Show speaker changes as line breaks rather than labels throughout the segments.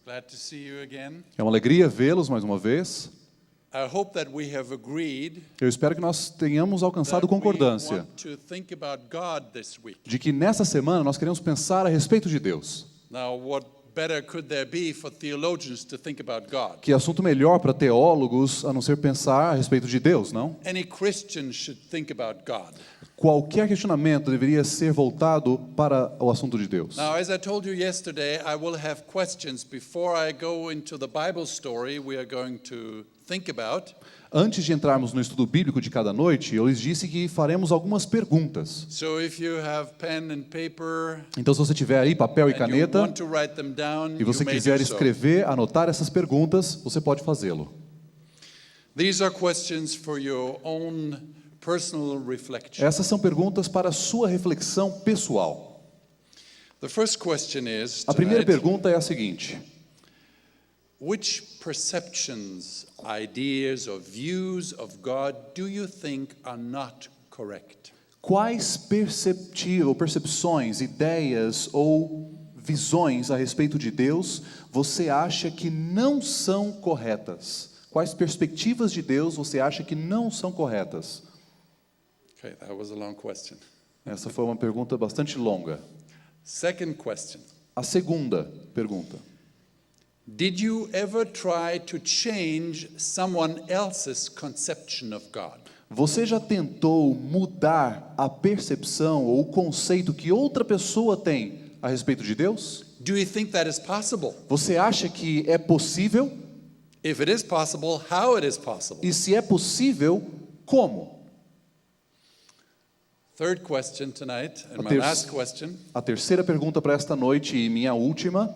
Glad to see you again.
É uma alegria vê-los mais uma vez.
I hope that we have agreed
Eu espero que nós tenhamos alcançado
that we
concordância
want to think about God this week.
de que nessa semana nós queremos pensar a respeito de Deus.
Now, what better could there be for theologians to think about God?
Que assunto melhor para teólogos a não ser pensar a respeito de Deus, não?
Any Christian should think about God.
Qualquer questionamento deveria ser voltado para o assunto de Deus.
Now, as I told you yesterday, I will have questions before I go into the Bible story we are going to think about.
Antes de entrarmos no estudo bíblico de cada noite, eu lhes disse que faremos algumas perguntas.
So if you have pen and paper
Então, se você tiver aí papel e
and you
caneta
want to write them down,
e você
you may
quiser
do so.
escrever, anotar essas perguntas, você pode fazê-lo.
These are questions for your own personal reflection.
Essas são perguntas para a sua reflexão pessoal.
The first question is,
A primeira
tonight,
pergunta é a seguinte:
which perceptions, ideas, or views of God do you think are not correct?
quais percepções, ideias ou visões a respeito de Deus você acha que não são corretas? Quais perspectivas de Deus você acha que não são corretas?
Okay, that was a long question.
Essa foi uma pergunta bastante longa.
Second question.
A segunda pergunta:
Did you ever try to change someone else's conception of God?
você já tentou mudar a percepção ou o conceito que outra pessoa tem a respeito de Deus?
Do you think that is possible?
Você acha que é possível?
If it is possible, how it is possible?
E se é possível, como?
Third question tonight, and my
ter-
last question.
A terceira pergunta para esta noite e minha última: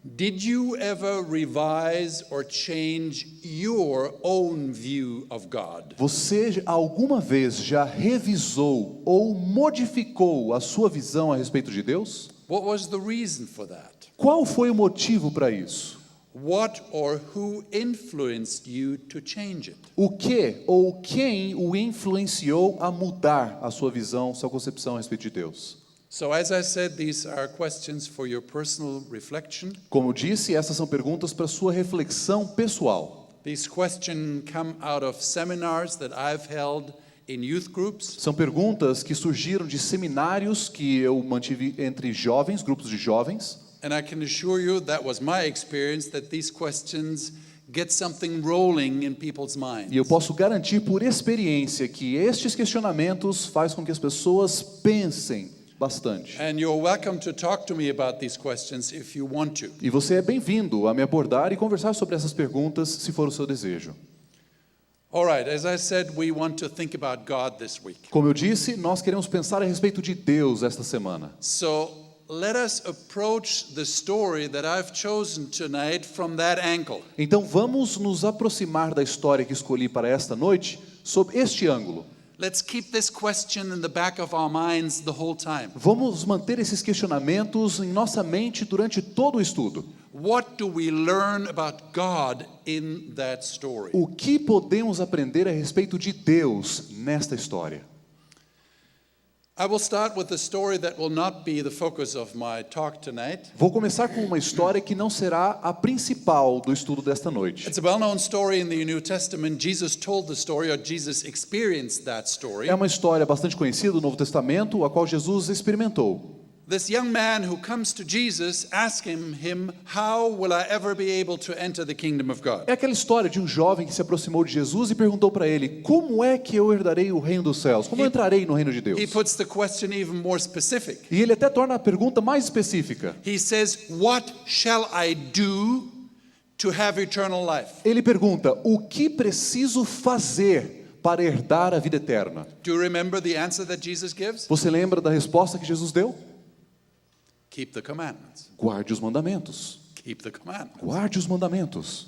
Did you ever revise or change your own view of God?
você alguma vez já revisou ou modificou a sua visão a respeito de Deus?
What was the reason for that?
Qual foi o motivo para isso?
What or who influenced you to change it?
O que ou quem o influenciou a mudar a sua visão, sua concepção a respeito de Deus?
So as I said, these are questions for your personal reflection.
Como eu disse, essas são perguntas para sua reflexão pessoal.
These questions come out of seminars that I've held in youth groups.
São perguntas que surgiram de seminários que eu mantive entre jovens, grupos de jovens.
And I can assure you that was my experience, that these questions get something rolling in people's minds.
E eu posso garantir por experiência que estes questionamentos fazem com que as pessoas pensem bastante.
And you're welcome to talk to me about these questions if you want to.
E você é bem-vindo a me abordar e conversar sobre essas perguntas, se for o seu desejo.
All right, as I said, we want to think about God this week.
Como eu disse, nós queremos pensar a respeito de Deus esta semana.
So let us approach the story that I've chosen tonight from that angle.
Então vamos nos aproximar da história que escolhi para esta noite sob este ângulo.
Let's keep this question in the back of our minds the whole time.
Vamos manter esses questionamentos em nossa mente durante todo o estudo.
What do we learn about God in that story?
O que podemos aprender a respeito de Deus nesta história?
I will start with a story that will not be the focus of my talk tonight.
Vou começar com uma história que não será a principal do estudo desta noite.
It's a well-known story in the New Testament. Jesus told the story, or Jesus experienced that story.
É uma história bastante conhecida do Novo Testamento, a qual Jesus experimentou.
This young man who comes to Jesus asking him, how will I ever be able to enter the kingdom of God?
É aquela história de um jovem que se aproximou de Jesus e perguntou para ele: como é que eu herdarei o reino dos céus? Como eu entrarei no reino de Deus?
He puts the question even more specific.
E ele até torna a pergunta mais específica.
He says, what shall I do to have eternal life?
Ele pergunta: o que preciso fazer para herdar a vida eterna?
Do you remember the answer that Jesus gives?
Você lembra da resposta que Jesus deu?
Keep the commandments.
Guarde os mandamentos.
Keep the commandments.
Guarde os mandamentos.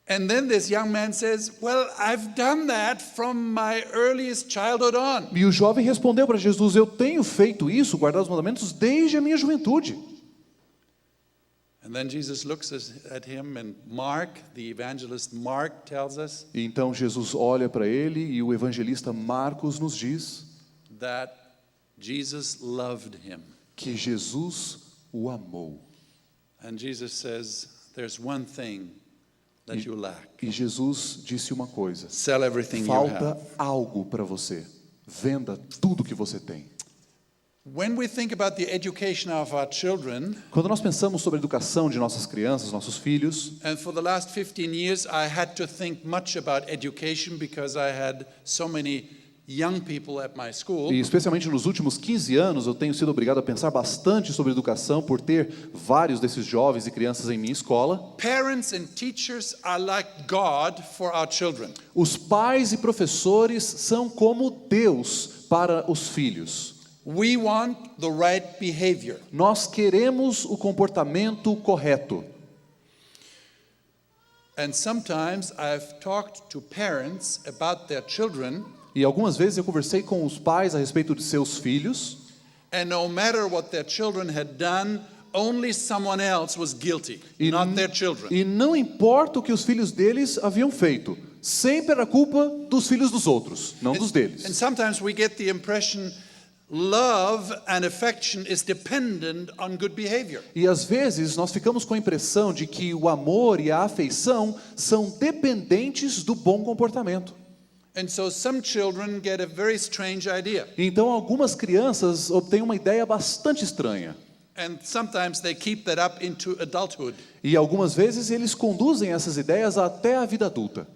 And then this young man says, well, I've done that from my earliest childhood on.
E o jovem respondeu para Jesus: eu tenho feito isso, guardar os mandamentos, desde a minha juventude.
And then Jesus looks at him, and Mark, the evangelist Mark, tells us
E então Jesus olha para ele e o evangelista Marcos nos diz
that Jesus loved him.
que Jesus o amou.
And Jesus says, there's one thing that you lack.
E Jesus disse uma coisa:
Sell everything you
falta
have.
algo para você. Venda tudo que você tem.
When we think about the education of our children,
Quando nós pensamos sobre a educação de nossas crianças, nossos filhos,
and for the last 15 years I had to think much about education because I had so many young people at my school.
e especialmente nos últimos 15 anos, eu tenho sido obrigado a pensar bastante sobre educação por ter vários desses jovens e crianças em minha escola.
Parents and teachers are like God for our children.
Os pais e professores são como Deus para os filhos.
We want the right behavior.
Nós queremos o comportamento correto.
And sometimes I've talked to parents about their children,
E algumas vezes eu conversei com os pais a respeito de seus filhos,
and no matter what their children had done, only someone else was guilty, not their children.
e não importa o que os filhos deles haviam feito, sempre era culpa dos filhos dos outros, não dos
And
deles.
sometimes we get the impression love and affection is dependent on good behavior.
E às vezes nós ficamos com a impressão de que o amor e a afeição são dependentes do bom comportamento.
And so some children get a very strange idea.
Então algumas crianças obtêm uma ideia bastante estranha.
And sometimes they keep that up into adulthood.
E algumas vezes eles conduzem essas ideias até a vida adulta.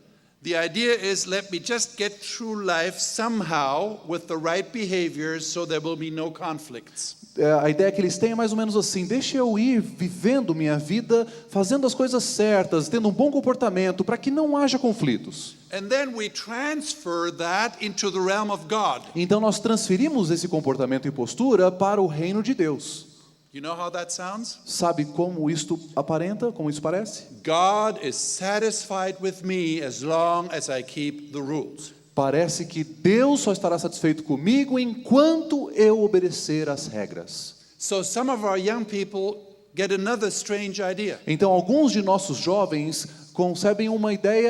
The idea is, let me just get through life somehow with the right behaviors so there will be no conflicts.
A ideia que eles têm é mais ou menos assim: deixa eu ir vivendo minha vida, fazendo as coisas certas, tendo um bom comportamento, para que não haja conflitos.
And then we transfer that into the realm of God.
Então nós transferimos esse comportamento e postura para o reino de Deus.
You know how that sounds?
Sabe como isto aparenta, como isso parece?
God is satisfied with me as long as I keep the rules.
Parece que Deus só estará satisfeito comigo enquanto eu obedecer às regras.
So some of our young people get another strange idea.
Então alguns de nossos jovens concebem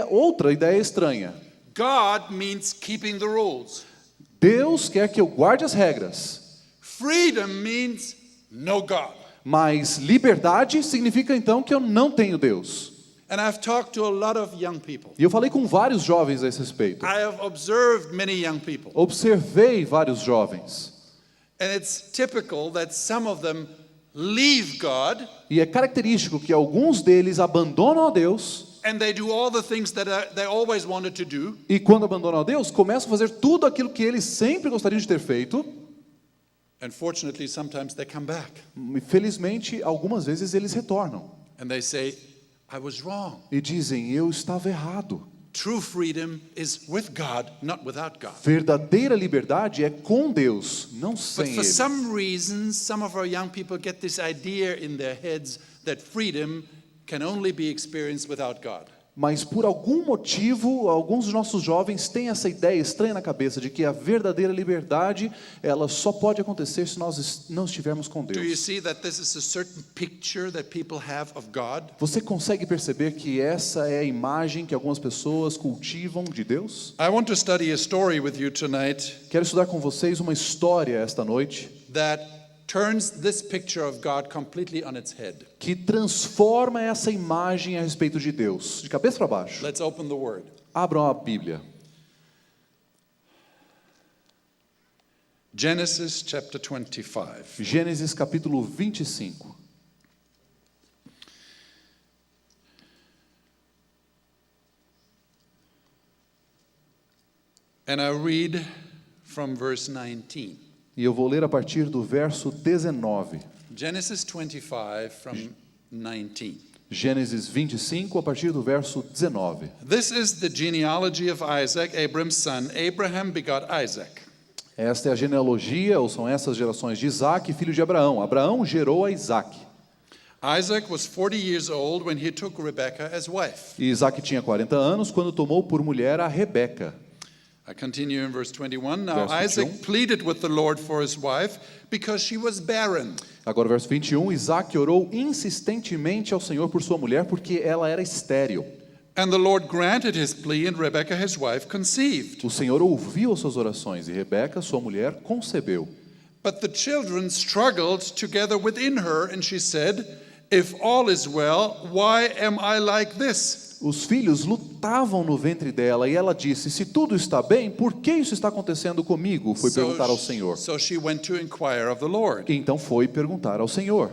outra ideia estranha.
God means keeping the rules.
Deus quer que eu guarde as regras,
Freedom means no God.
mas liberdade significa então que eu não tenho Deus.
And I've talked to a lot of young people.
E eu falei com vários jovens a esse respeito.
I have observed many young people.
Observei vários jovens.
And it's typical that some of them leave God
E é característico que alguns deles abandonam a Deus.
and they do all the things that they always wanted to do.
E quando abandonam a Deus, começam a fazer tudo aquilo que eles sempre gostariam de ter feito.
Unfortunately, sometimes they come back
E felizmente, algumas vezes eles retornam.
and they say, I was wrong.
E dizem: eu estava errado.
True freedom is with God, not without God.
Verdadeira liberdade é com Deus, não
But
sem
for
Ele.
some reason, some of our young people get this idea in their heads that freedom can only be experienced without God.
Mas por algum motivo, alguns dos nossos jovens têm essa ideia estranha na cabeça de que a verdadeira liberdade, ela só pode acontecer se nós não estivermos com
Do you
Deus.
see that this is a certain picture that people have of God?
Você consegue perceber que essa é a imagem que algumas pessoas cultivam de Deus?
I want to study a story with you tonight
Quero estudar com vocês uma história esta noite
that turns this picture of God completely on its head.
que transforma essa imagem a respeito de Deus, de cabeça para baixo.
Let's open the Word.
Abram a Bíblia.
Genesis chapter 25.
Gênesis capítulo 25.
And I read from verse 19.
E eu vou ler a partir do verso 19.
Genesis 25 from 19.
Gênesis 25, a partir do verso 19.
This is the genealogy of Isaac, Abram's son. Abraham begot Isaac.
Esta é a genealogia, ou são essas gerações de Isaac, filho de Abraão. Abraão gerou a Isaac.
Isaac was 40 years old when he took Rebekah as wife.
E Isaac tinha 40 anos quando tomou por mulher a Rebeca.
I continue in verse 21. Now
Verso 21.
Isaac pleaded with the Lord for his wife because she was barren.
Agora, verso 21, Isaac orou insistentemente ao Senhor por sua mulher, porque ela era estéril.
And the Lord granted his plea, and Rebekah his wife conceived.
O Senhor ouviu as suas orações, e Rebeca, sua mulher, concebeu.
But the children struggled together within her, and she said, If all is well, why am I like this?
Os filhos lutavam no ventre dela e ela disse: se tudo está bem, por que isso está acontecendo comigo? Foi perguntar ao Senhor.
So she went to inquire of the Lord.
Então foi perguntar ao Senhor.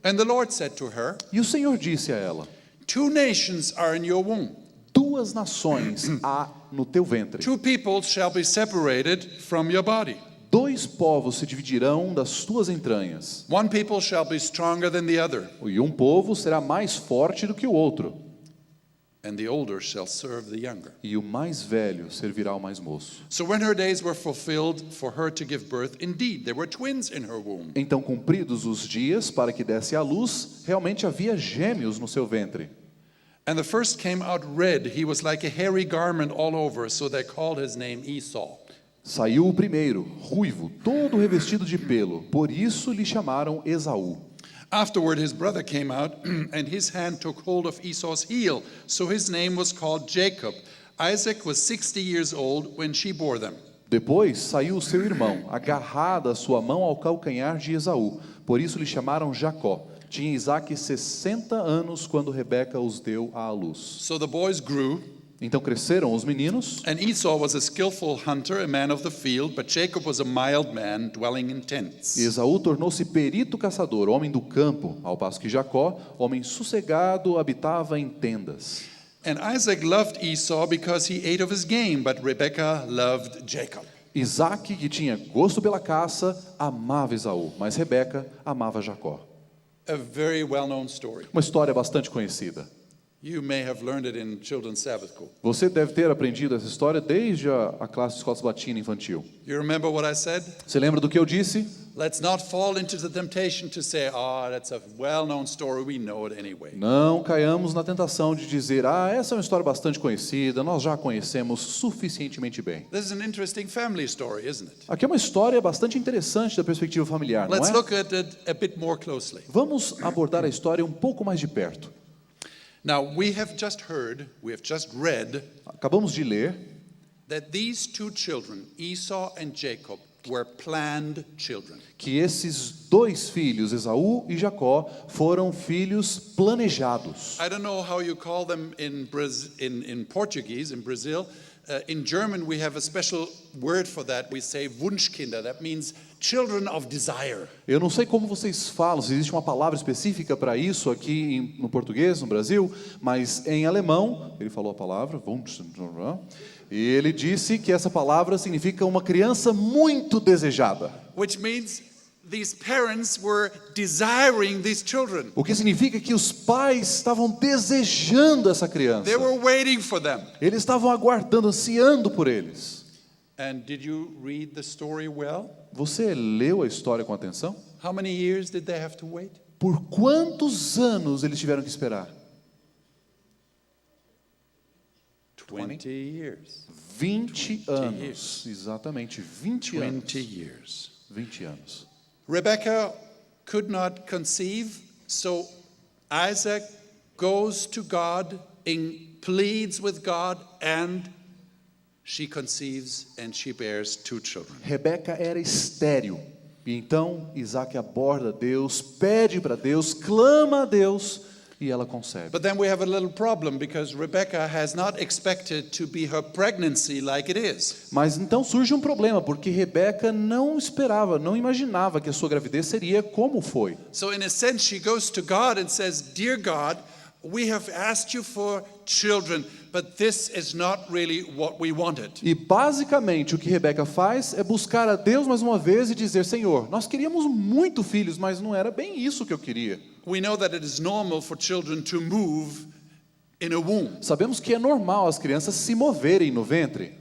And the Lord said to her,
E o Senhor disse a ela:
2 nations are in your womb.
2 nações há no teu ventre.
2 peoples shall be separated from your body.
2 povos se dividirão das tuas entranhas.
1 people shall be stronger than the other,
E um povo será mais forte do que o outro.
and the older shall serve the younger.
E o mais velho servirá ao mais moço.
So when her days were fulfilled for her to give birth, indeed there were twins in her womb.
Então, cumpridos os dias para que desse à luz, realmente havia gêmeos no seu ventre.
And the first came out red. He was like a hairy garment all over, so they called his name Esau.
Saiu o primeiro, ruivo, todo revestido de pelo. Por isso lhe chamaram Esaú.
Afterward his brother came out, and his hand took hold of Esau's heel, so his name was called Jacob. Isaac was 60 years old when she bore them.
Depois saiu o seu irmão, agarrada a sua mão ao calcanhar de Esaú. Por isso lhe chamaram Jacó. Tinha Isaque 60 anos quando Rebeca os deu à luz.
So the boys grew,
Então cresceram os meninos,
and Esau was a skillful hunter, a man of the field, but Jacob was a mild man, dwelling in tents.
e Esaú tornou-se perito caçador, homem do campo, ao passo que Jacó, homem sossegado, habitava em tendas.
And Isaac loved Esau because he ate of his game, but Rebekah loved Jacob.
Isaque, que tinha gosto pela caça, amava Esaú, mas Rebeca amava Jacó.
A very well-known story.
Uma história bastante conhecida.
You may have learned it in children's Sabbath school.
Você deve ter aprendido essa história desde a classe de escola sabatina infantil.
You remember what I said?
Você lembra do que eu disse?
Let's not fall into the temptation to say, that's a well-known story, we know it anyway.
Não caiamos na tentação de dizer: essa é uma história bastante conhecida, nós já a conhecemos suficientemente bem.
This is an interesting family story, isn't it?
Aqui é uma história bastante interessante da perspectiva familiar, não
Let's
é?
look at it a bit more closely.
Vamos abordar a história um pouco mais de perto.
Now, we have just read
Acabamos de ler
that these 2 children, Esau and Jacob, were planned children.
que esses 2 filhos, Esaú e Jacó, foram filhos planejados.
I don't know how you call them in Portuguese, in Brazil. In German, we have a special word for that. We say Wunschkinder. That means children of desire.
Eu não sei como vocês falam, se existe uma palavra específica para isso aqui no português, no Brasil, mas em alemão, ele falou a palavra, e ele disse que essa palavra significa uma criança muito desejada.
Which means these parents were desiring these children.
O que significa que os pais estavam desejando essa criança.
They were waiting for them.
Eles estavam aguardando, ansiando por eles.
And did you read the story well?
Você leu a história com atenção?
How many years did they have to wait?
Por quantos anos eles tiveram que esperar?
20 years.
20 anos. Exatamente, 20 anos.
20 years.
20 anos.
Rebekah could not conceive, so Isaac goes to God and pleads with God, and she conceives and she bears 2 children.
Rebeca era estéril. E então Isaac aborda Deus, pede para Deus, clama a Deus e ela concebe.
But then we have a little problem because Rebekah has not expected to be her pregnancy like it is.
Mas então surge um problema, porque Rebeca não esperava, não imaginava que a sua gravidez seria como foi.
So in a sense she goes to God and says, "Dear God, we have asked you for children, but this is not really what we wanted."
E basicamente o que Rebeca faz é buscar a Deus mais uma vez e dizer: Senhor, nós queríamos muito filhos, mas não era bem isso que eu queria.
We know that it is normal for children to move in a womb.
Sabemos que é normal as crianças se moverem no ventre.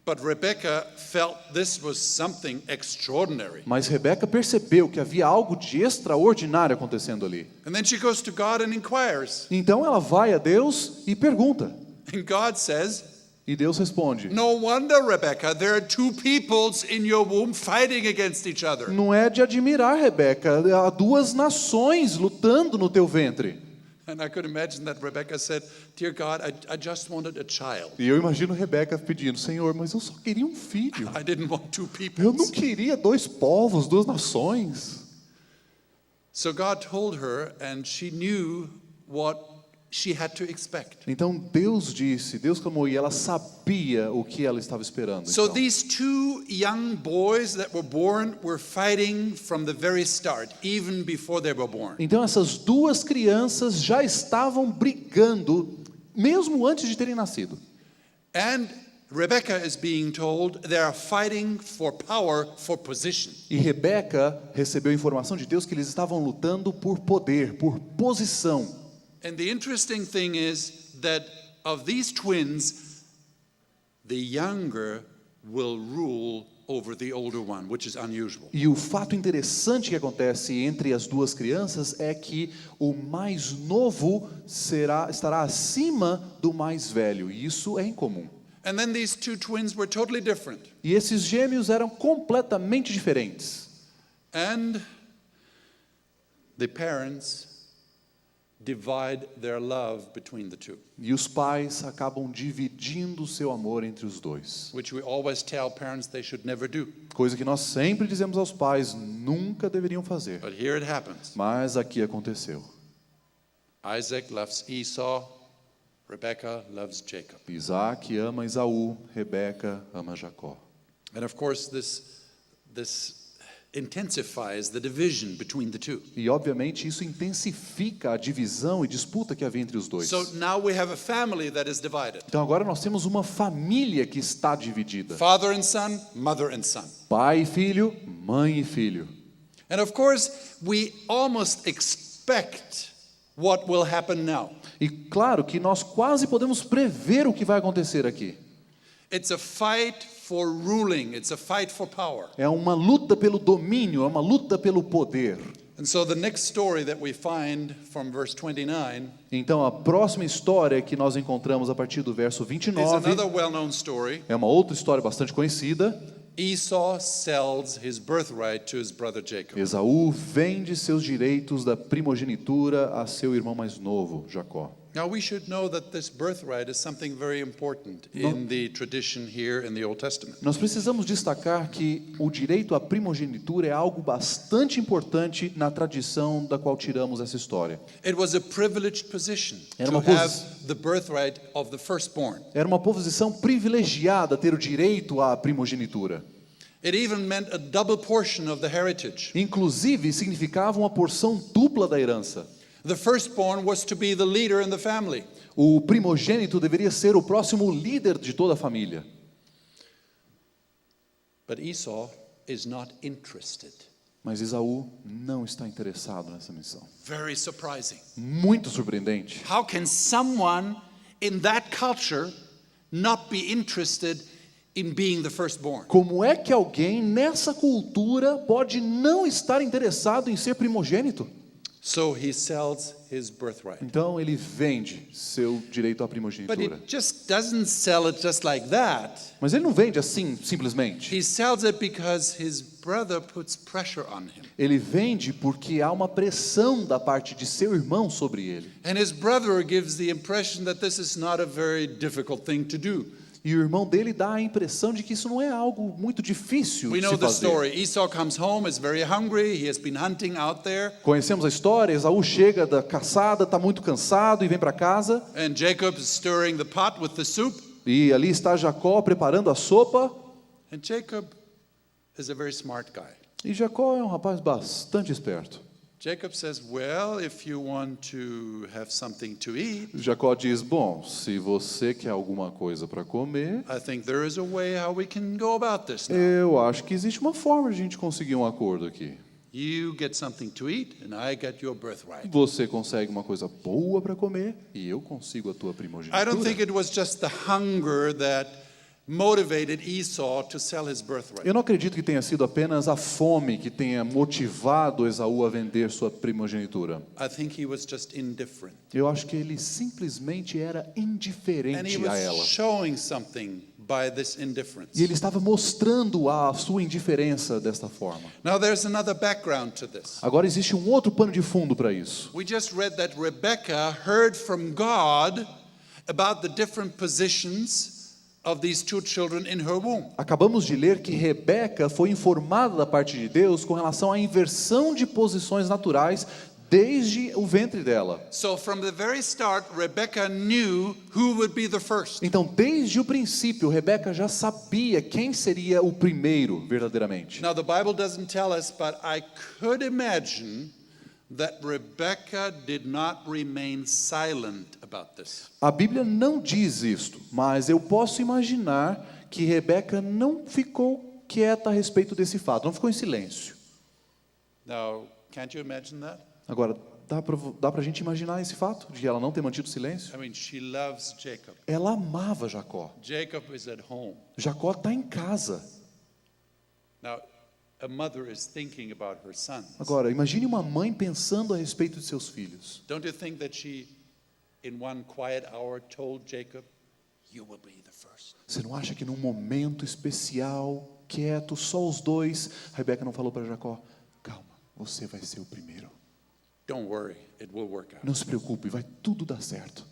But Rebekah felt this was something extraordinary.
Mas Rebeca percebeu que havia algo de extraordinário acontecendo ali.
And then she goes to God and inquires.
Então ela vai a Deus e pergunta.
And God says,
E Deus responde:
"No wonder, Rebekah, there are 2 peoples in your womb fighting against each other."
Não é de admirar, Rebeca, há 2 nações lutando no teu ventre.
And I could imagine that Rebekah said, "Dear God, I just wanted a child.
E eu imagino Rebeca pedindo: Senhor, mas eu só queria um filho.
I didn't want 2
Eu não
peoples."
queria 2 povos, 2 nações.
So God told her, and she knew what she had to expect.
Então Deus disse, Deus clamou e ela sabia o que ela estava esperando.
So
Então.
these two young boys that were born were fighting from the very start, even before they were born.
Então essas duas crianças já estavam brigando, mesmo antes de terem nascido.
And Rebecca is being told they are fighting for power, for position.
E Rebeca recebeu informação de Deus que eles estavam lutando por poder, por posição.
And the interesting thing is that of these twins, the younger will rule over the older one, which is unusual.
E o fato interessante que acontece entre as duas crianças é que o mais novo estará acima do mais velho. E isso é incomum.
And then these two twins were totally different.
E esses gêmeos eram completamente diferentes.
And the parents divide their love between the two.
E os pais acabam dividindo o seu amor entre os dois.
Which we always tell parents they should never do.
Coisa que nós sempre dizemos aos pais, nunca deveriam fazer.
But here it happens.
Mas aqui aconteceu.
Isaac loves Esau, Rebecca loves Jacob.
Isaac ama Esaú, Rebeca ama Jacó.
And of course this intensifies the division between the two.
E obviamente isso intensifica a divisão e disputa que havia entre os dois.
So now we have a family that is divided.
Então agora nós temos uma família que está dividida.
Father and son, mother and son.
Pai e filho, mãe e filho.
And of course, we almost expect what will happen now.
E claro que nós quase podemos prever o que vai acontecer aqui.
It's a fight for ruling, it's a fight for power.
É uma luta pelo domínio, é uma luta pelo poder.
And so the next story that we find from verse 29
Então a próxima história que nós encontramos a partir do verso
is
29
another well-known story.
é uma outra história bastante conhecida.
Esau sells his birthright to his brother Jacob.
Esaú vende seus direitos da primogenitura a seu irmão mais novo, Jacó.
Now we should know that this birthright is something very important in the tradition here in the Old Testament.
Nós precisamos destacar que o direito à primogenitura é algo bastante importante na tradição da qual tiramos essa história.
It was a privileged position
Era
to
uma
have the birthright of the firstborn.
Era uma posição privilegiada ter o direito à primogenitura.
It even meant a double portion of the heritage.
Inclusive, significava uma porção dupla da herança.
The firstborn was to be the leader in the family.
O primogênito deveria ser o próximo líder de toda a família.
But Esau is not interested.
Mas Esaú não está interessado nessa missão.
Very surprising.
Muito surpreendente.
How can someone in that culture not be interested in being the firstborn?
Como é que alguém nessa cultura pode não estar interessado em ser primogênito?
So he sells his birthright.
Então ele vende seu direito à
But
primogenitura.
he just doesn't sell it just like that.
Mas ele não vende assim, simplesmente.
He sells it because his brother puts pressure on him.
Ele vende porque há uma pressão da parte de seu irmão sobre ele.
And his brother gives the impression that this is not a very difficult thing to do.
E o irmão dele dá a impressão de que isso não é algo muito difícil
We
de
know
se
the
fazer.
story. Esau comes home, is very hungry. He has been hunting out there.
Conhecemos a história, Esaú chega da caçada, está muito cansado e vem para casa.
And Jacob is stirring the pot with the soup.
E ali está Jacó preparando a sopa.
And Jacob is a very smart guy.
E Jacó é um rapaz bastante esperto.
Jacob says, well, if you want to have something to eat,
Jacó diz, bom, se você quer alguma coisa para comer,
I think there is a way how we can go about this now.
eu acho que existe uma forma de a gente conseguir um acordo aqui.
You get something to eat and I get your birthright.
Você consegue uma coisa boa para comer e eu consigo a tua
I don't
primogenitura.
think it was just the hunger that motivated Esau to sell his birthright.
Eu não acredito que tenha sido apenas a fome que tenha motivado Esaú a vender sua primogenitura.
I think he was just indifferent.
Eu acho que ele simplesmente era
And he
indiferente a ela.
was showing something by this indifference.
E ele estava mostrando a sua indiferença desta forma.
Now there's another background to this.
Agora existe um outro pano de fundo para isso.
We just read that Rebecca heard from God about the different positions of these two children in her womb.
Acabamos de ler que Rebeca foi informada da parte de Deus com relação à inversão de posições naturais desde o ventre dela.
So from the very start, Rebecca knew who would be the first.
Então, desde o princípio, Rebeca já sabia quem seria o primeiro, verdadeiramente.
Now the Bible doesn't tell us, but I could imagine that Rebecca did not remain silent about this.
A Bíblia não diz isto, mas eu posso imaginar que Rebeca não ficou quieta a respeito desse fato, não ficou em silêncio.
Now, can't you imagine that?
Agora, dá para a gente imaginar esse fato de ela não ter mantido silêncio?
I mean, she loves Jacob.
Ela amava Jacó.
Jacob is at home.
Jacó está em casa.
Now, a mother is thinking about her sons.
Agora, imagine uma mãe pensando a respeito de seus filhos.
Don't you think that she, in one quiet hour, told Jacob, "You will be the first"?
Você não acha que num momento especial, quieto, só os dois, Rebeca não falou para Jacó: calma, você vai ser o primeiro.
Don't worry, it will work out.
Não se preocupe, vai tudo dar certo.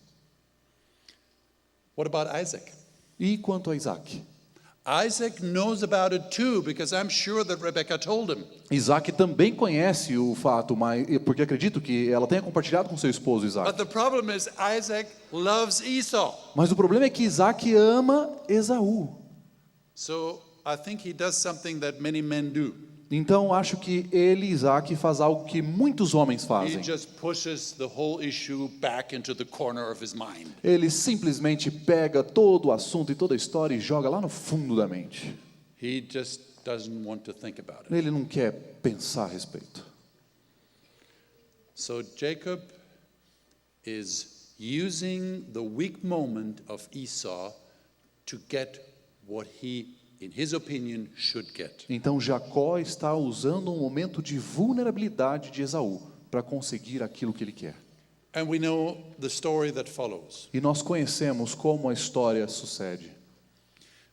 What about Isaac?
E quanto a Isaac?
Isaac knows about it too, because I'm sure that Rebecca told him.
Isaac também conhece o fato, mas porque acredito que ela tenha compartilhado com seu esposo Isaac.
But the problem is Isaac loves Esau.
Mas o problema é que Isaac ama Esaú.
So I think he does something that many men do.
Então acho que ele, Isaac, faz algo que muitos homens
He
fazem.
just pushes the whole issue back into the corner of his mind.
Ele simplesmente pega todo o assunto e toda a história e joga lá no fundo da mente.
He just doesn't want to think about it.
Ele não quer pensar a respeito.
So Jacob is using the weak moment of Esau to get what he, in his opinion, should get.
Então Jacó está usando um momento de vulnerabilidade de Esaú para conseguir aquilo que ele quer.
And we know the story that follows.
E nós conhecemos como a história sucede.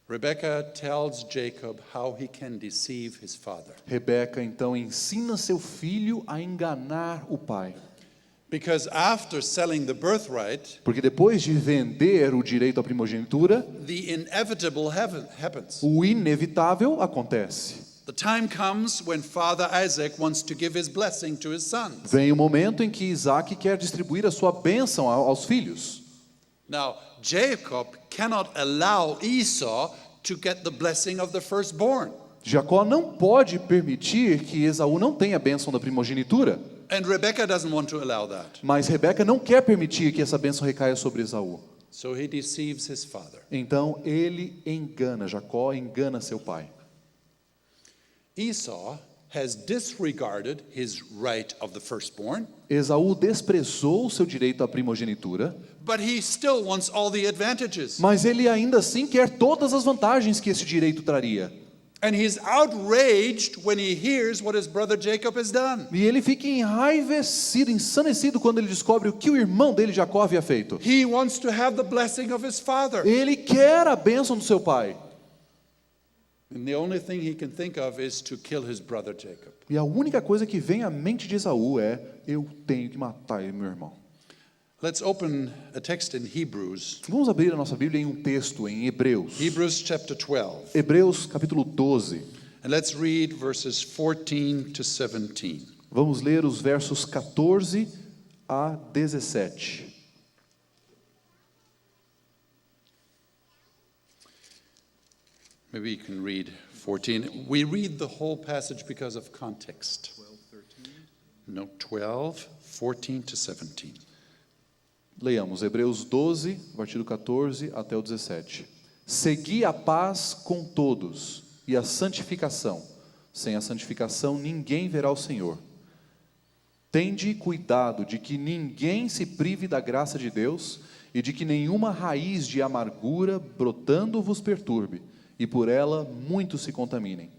Rebecca tells Jacob how he can deceive his father.
Rebeca então ensina seu filho a enganar o pai.
Because after selling the birthright,
Porque depois de vender o direito à primogenitura,
the inevitable happens.
o inevitável acontece.
The time comes when Father Isaac wants to give his blessing to his sons.
Vem o momento em que Isaac quer distribuir a sua bênção aos filhos.
Now, Jacob cannot allow Esau to get the blessing of the firstborn.
Jacó não pode permitir que Esaú não tenha a bênção da primogenitura.
And Rebecca doesn't want to allow that.
Mas Rebeca não quer permitir que essa bênção recaia sobre Esaú.
So he deceives his father.
Então ele engana, Jacó engana seu pai.
Esau has disregarded his right of the firstborn,
Esaú desprezou o seu direito à primogenitura,
but he still wants all the advantages.
mas ele ainda assim quer todas as vantagens que esse direito traria.
And he's outraged when he hears what his brother Jacob has done.
E ele fica enraivecido, ensanecido quando ele descobre o que o irmão dele, Jacó, havia feito.
He wants to have the blessing of his father.
Ele quer a bênção do seu pai.
And the only thing he can think of is to kill his brother Jacob.
E a única coisa que vem à mente de Esaú é: eu tenho que matar meu irmão.
Let's open a text in Hebrews.
Vamos abrir a nossa Bíblia em um texto em Hebreus.
Hebrews chapter 12.
Hebreus capítulo 12.
And let's read verses 14 to 17.
Vamos ler os versos 14 a 17.
Maybe you can read 14. We read the whole passage because of context. 12, 13. No, 12, 14 to 17.
Leiamos Hebreus 12, a partir do 14 até o 17. Segui a paz com todos e a santificação. Sem a santificação ninguém verá o Senhor. Tende cuidado de que ninguém se prive da graça de Deus e de que nenhuma raiz de amargura brotando vos perturbe e por ela muitos se contaminem.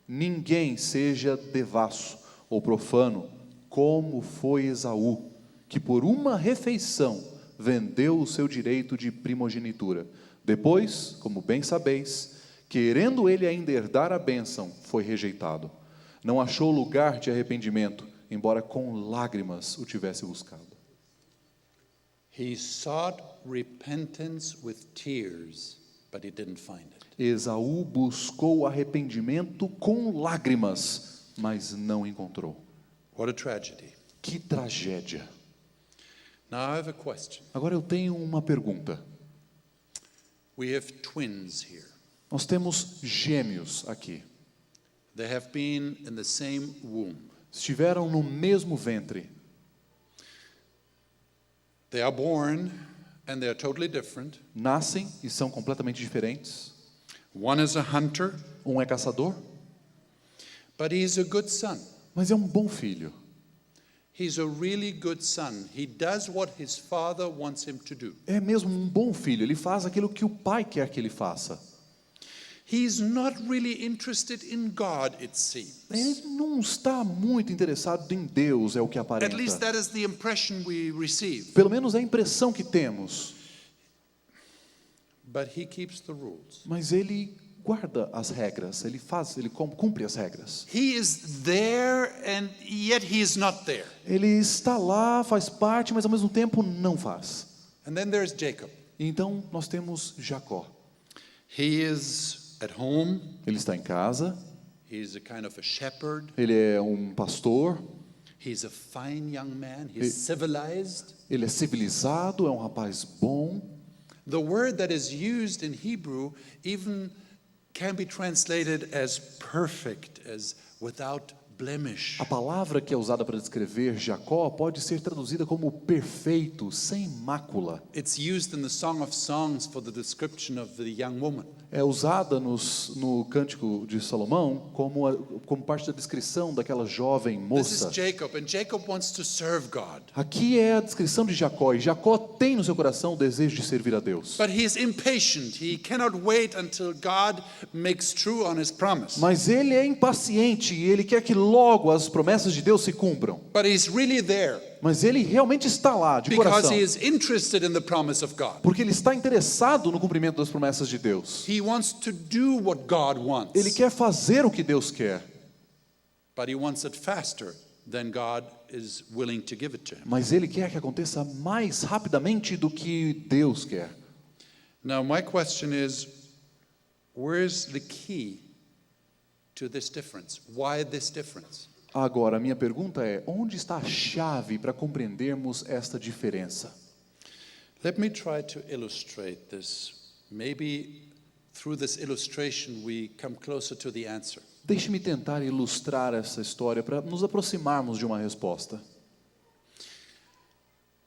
Ninguém seja devasso ou profano, como foi Esaú, que por uma refeição vendeu o seu direito de primogenitura. Depois, como bem sabeis, querendo ele ainda herdar a bênção, foi rejeitado. Não achou lugar de arrependimento, embora com lágrimas o tivesse buscado.
He sought repentance with tears, but he didn't find it.
Esaú buscou arrependimento com lágrimas, mas não encontrou.
What a tragedy.
Que tragédia.
Now I have a question.
Agora eu tenho uma pergunta.
We have twins here.
Nós temos gêmeos aqui.
They have been in the same womb.
Estiveram no mesmo ventre.
They are born and they are totally different.
Nascem e são completamente diferentes.
One is a hunter,
Um é caçador,
but he's a good son.
mas é um bom filho.
He's a really good son. He does what his father wants him to do.
É mesmo um bom filho. Ele faz aquilo que o pai quer que ele faça.
He's not really interested in God, it seems.
Ele não está muito interessado em Deus, é o que
At least
aparenta.
that is the impression we receive.
Pelo menos é a impressão que temos.
But he keeps the rules.
Mas ele guarda as regras, ele cumpre as regras.
He is there and yet he is not there.
Ele está lá, faz parte, mas ao mesmo tempo não faz.
And then there's Jacob.
Então nós temos Jacó.
He is at home.
Ele está em casa,
He's a kind of a shepherd.
ele é um pastor,
He's a fine young man. He's civilized.
ele é civilizado, é um rapaz bom.
The word that is used in Hebrew even can be translated as perfect, as without blemish.
A palavra que é usada para descrever Jacó pode ser traduzida como perfeito, sem mácula.
It's used in the Song of Songs for the description of the young woman.
É usada no Cântico de Salomão como parte da descrição daquela jovem
This is
moça.
Jacob, and Jacob wants to serve God.
Aqui é a descrição de Jacó, e Jacó tem no seu coração o desejo de servir a Deus.
But he's impatient. He cannot wait until God makes true on his promise.
Mas ele é impaciente e ele quer que logo as promessas de Deus se cumpram.
But he's really there
Mas ele realmente está lá, de
because
coração,
he is interested in the promise of God.
porque ele está interessado no cumprimento das promessas de Deus.
He wants to do what God wants.
Ele quer fazer o que Deus quer,
But he wants it faster than God is willing to give it to him.
mas ele quer que aconteça mais rapidamente do que Deus quer.
Now my question is, where's the key to this difference? Why this difference?
Agora, a minha pergunta é, onde está a chave para compreendermos esta diferença?
Let me try to illustrate this. Maybe through this illustration we come closer to the answer.
Deixe-me tentar ilustrar essa história para nos aproximarmos de uma resposta.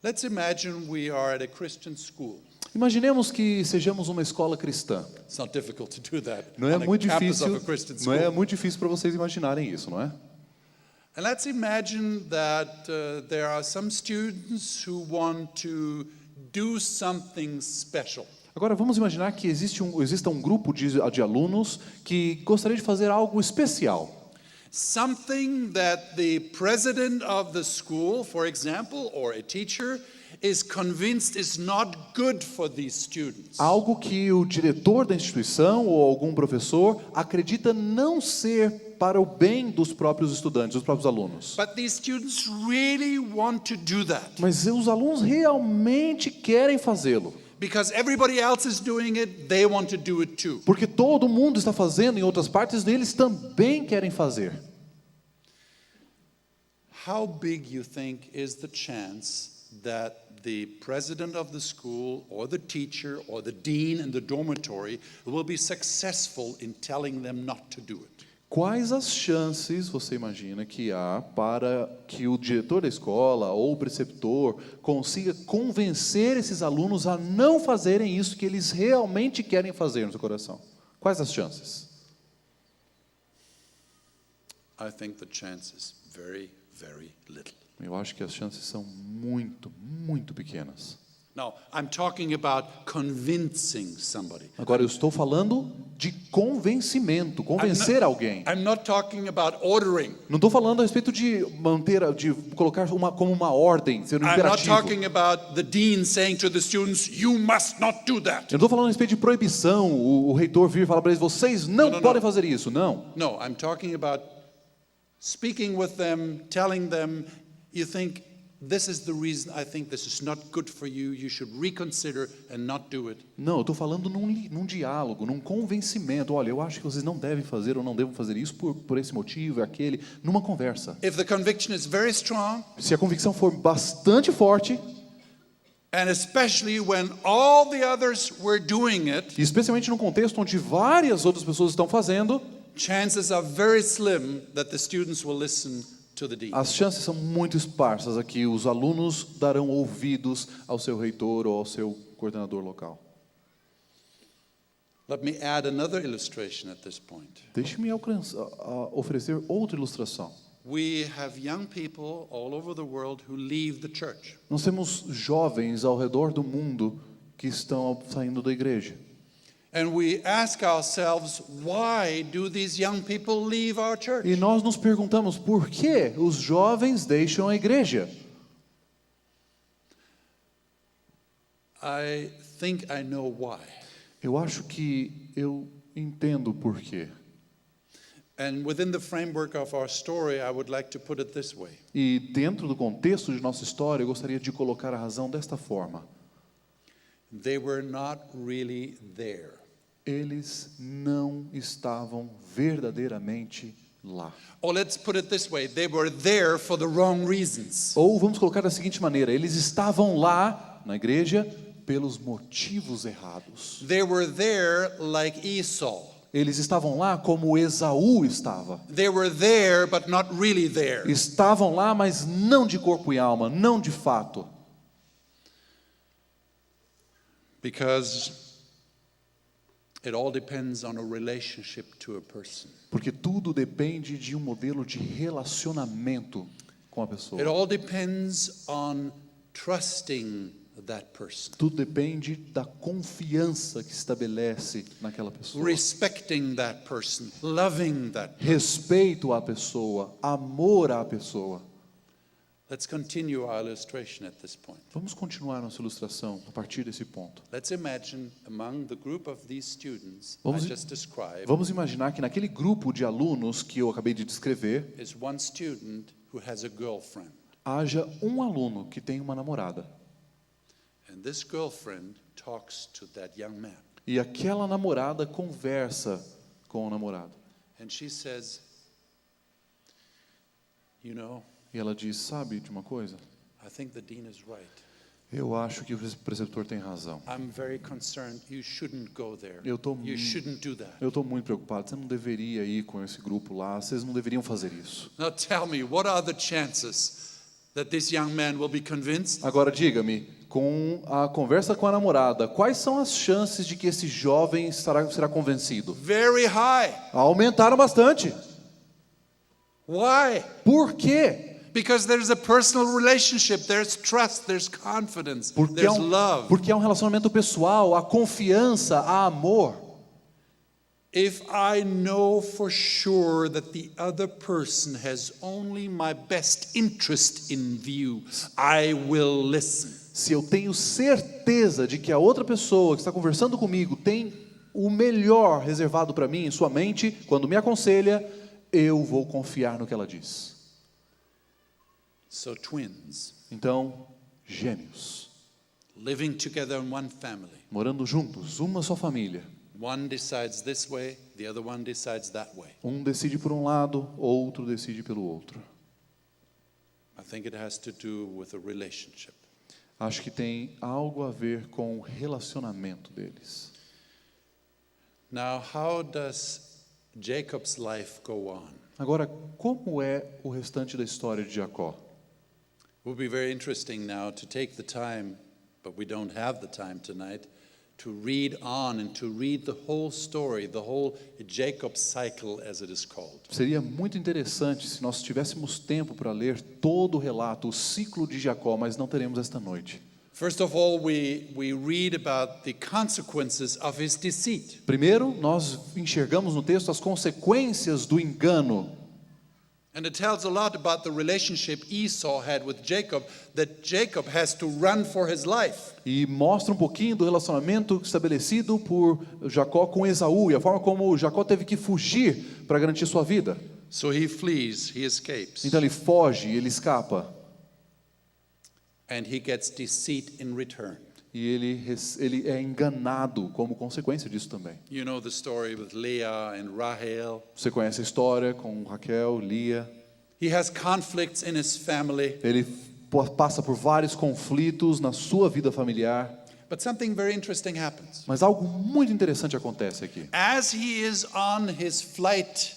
Let's imagine we are at a Christian school.
Imaginemos que sejamos uma escola cristã.
It's not difficult to do that.
Não é
on a
muito
campus
difícil,
of a Christian
não
school.
é muito difícil para vocês imaginarem isso, não é?
And let's imagine that there are some students who want to do something special.
Agora vamos imaginar que exista um grupo de alunos que gostaria de fazer algo especial.
Something that the president of the school, for example, or a teacher, is convinced is not good for these students.
Algo que o diretor da instituição ou algum professor acredita não ser para o bem dos próprios estudantes, dos próprios alunos.
But these students really want to do that
Mas os alunos realmente querem fazê-lo.
because everybody else is doing it, they want to do it too.
Porque todo mundo está fazendo em outras partes, eles também querem fazer.
How big you think is the chance that the president of the school or the teacher or the dean in the dormitory will be successful in telling them not to do it?
Quais as chances, você imagina, que há para que o diretor da escola ou o preceptor consiga convencer esses alunos a não fazerem isso que eles realmente querem fazer no seu coração? Quais as chances?
I think the chance is very, very little.
Eu acho que as chances são muito, muito pequenas.
Now, I'm talking about convincing somebody.
Agora eu estou falando de convencimento, convencer alguém.
I'm not talking about ordering.
Não estou falando a respeito de colocar como uma ordem, ser um
I'm not
imperativo.
talking about the dean saying to the students, you must not do that.
Eu não estou falando a respeito de proibição, o reitor vir falar para eles, vocês não podem fazer isso, não.
No, I'm talking about speaking with them, telling them, you think this is the reason I think this is not good for you. You should reconsider and not do it.
Não, eu estou falando num diálogo, num convencimento. Olha, eu acho que vocês não devem fazer ou não devem fazer isso por esse motivo, aquele, numa conversa.
If the conviction is very strong,
Se a convicção for bastante forte,
and especially when all the others were doing it,
e especialmente num contexto onde várias outras pessoas estão fazendo,
chances are very slim that the students will listen to the dean.
as chances são muito esparsas aqui. Os alunos darão ouvidos ao seu reitor ou ao seu coordenador local.
Let me add another illustration at this point.
Deixe-me oferecer outra ilustração.
We have young people all over the world who leave the church.
Nós temos jovens ao redor do mundo que estão saindo da igreja.
And we ask ourselves, why do these young people leave our church?
E nós nos perguntamos por que os jovens deixam a igreja.
I think I know why.
Eu acho que eu entendo por quê.
And within the framework of our story, I would like to put it this way.
E dentro do contexto de nossa história, eu gostaria de colocar a razão desta forma.
They were not really there.
Eles não estavam verdadeiramente lá.
Or let's put it this way, they were there for the wrong reasons.
Ou vamos colocar da seguinte maneira, eles estavam lá na igreja pelos motivos errados.
They were there like Esau.
Eles estavam lá como Esaú estava.
They were there but not really there.
Estavam lá, mas não de corpo e alma, não de fato.
Because it all depends on a relationship to a person.
Porque tudo depende de um modelo de relacionamento com a pessoa.
It all depends on trusting that person.
Tudo depende da confiança que estabelece naquela pessoa.
Respecting that person, loving that person.
Respeito à pessoa, amor à pessoa.
Let's continue our illustration at this point.
Vamos continuar nossa ilustração a partir desse ponto.
Let's imagine among the group of these students
Vamos-
I just described
Vamos imaginar que naquele grupo de alunos que eu acabei de descrever,
is one student who has a girlfriend.
haja um aluno que tem uma namorada.
And this girlfriend talks to that young man.
E aquela namorada conversa com o namorado.
And she says, you know,
E ela diz, sabe de uma coisa?
I think the dean is right.
Eu acho que o preceptor tem razão.
I'm very concerned. You shouldn't go there.
Eu tô
You shouldn't do that.
Eu estou muito preocupado. Você não deveria ir com esse grupo lá. Vocês não deveriam fazer isso.
Now tell me, what are the chances that this young man will be convinced?
Agora diga-me, com a conversa com a namorada, quais são as chances de que esse jovem será convencido?
Very high.
Aumentaram bastante.
Why?
Por quê?
Because there's a personal relationship, there's trust, there's confidence, there's love.
Porque é um relacionamento pessoal, há confiança, há amor.
If I know for sure that the other person has only my best interest in view, I will listen.
Se eu tenho certeza de que a outra pessoa que está conversando comigo tem o melhor reservado para mim em sua mente, quando me aconselha, eu vou confiar no que ela diz.
So twins,
Então, gêmeos,
living together in one family.
morando juntos, uma só família.
One decides this way, the other one decides that way.
Um decide por um lado, outro decide pelo outro.
I think it has to do with a relationship.
Acho que tem algo a ver com o relacionamento deles.
Now, how does Jacob's life go on?
Agora, como é o restante da história de Jacó?
It would be very interesting now to take the time, but we don't have the time tonight, to read on and to read the whole story, the whole Jacob cycle as it is called.
Seria muito interessante se nós tivéssemos tempo para ler todo o relato, o ciclo de Jacó, mas não teremos esta noite.
First of all, we read about the consequences of his deceit.
Primeiro, nós enxergamos no texto as consequências do engano.
And it tells a lot about the relationship Esau had with Jacob, that Jacob has to run for his life.
E mostra um pouquinho do relacionamento estabelecido por Jacó com Esaú e a forma como Jacó teve que fugir para garantir sua vida.
So he flees, he escapes.
Então ele foge, ele escapa.
and he gets deceit in return.
E ele é enganado como consequência disso também.
You know the story with Leah and Rahel.
Você conhece a história com Raquel, Lia.
He has conflicts in his family.
Ele passa por vários conflitos na sua vida familiar.
But something very interesting happens.
Mas algo muito interessante acontece aqui.
As he is on his flight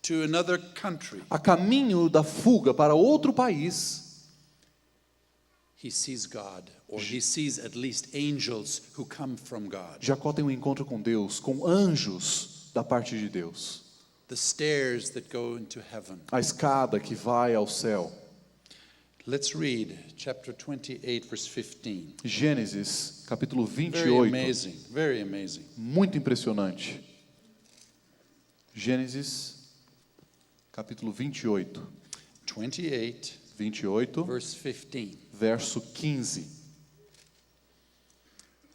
to another country,
A caminho da fuga para outro país,
he sees God, or he sees at least angels who come from God.
Jacó tem um encontro com Deus, com anjos da parte de Deus.
The stairs that go into heaven.
A escada que vai ao céu.
Let's read chapter 28, verse 15.
Gênesis, capítulo
Very
28.
amazing, very amazing.
Muito impressionante. Gênesis, capítulo 28.
28,
28,
verse 15.
verso 15.